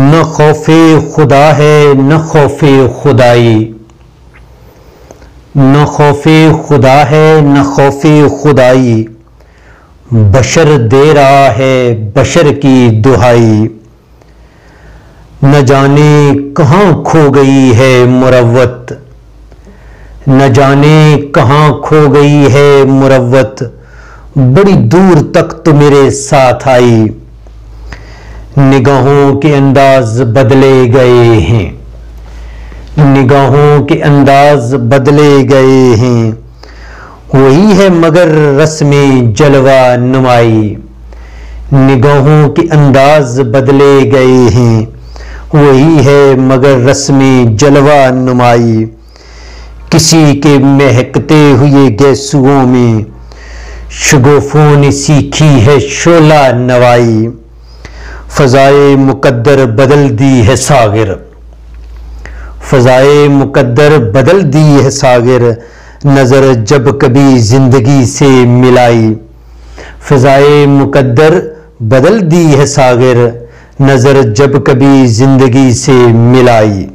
نہ خوف خدا ہے نہ خوف خدائی، نہ خوف خدا ہے نہ خوف خدائی، بشر دے رہا ہے بشر کی دہائی، نہ جانے کہاں کھو گئی ہے مروت، نہ جانے کہاں کھو گئی ہے مروت، بڑی دور تک تو میرے ساتھ آئی، نگاہوں کے انداز بدلے گئے ہیں، نگاہوں کے انداز بدلے گئے ہیں، وہی ہے مگر رسم جلوہ نمائی، نگاہوں کے انداز بدلے گئے ہیں، وہی ہے مگر رسم جلوہ نمائی، کسی کے مہکتے ہوئے گیسوؤں میں شگوفوں نے سیکھی ہے شعلہ نوائی، فضائے مقدر بدل دی ہے ساغر، فضائے مقدر بدل دی ہے ساغر، نظر جب کبھی زندگی سے ملائی، فضائے مقدر بدل دی ہے ساغر، نظر جب کبھی زندگی سے ملائی۔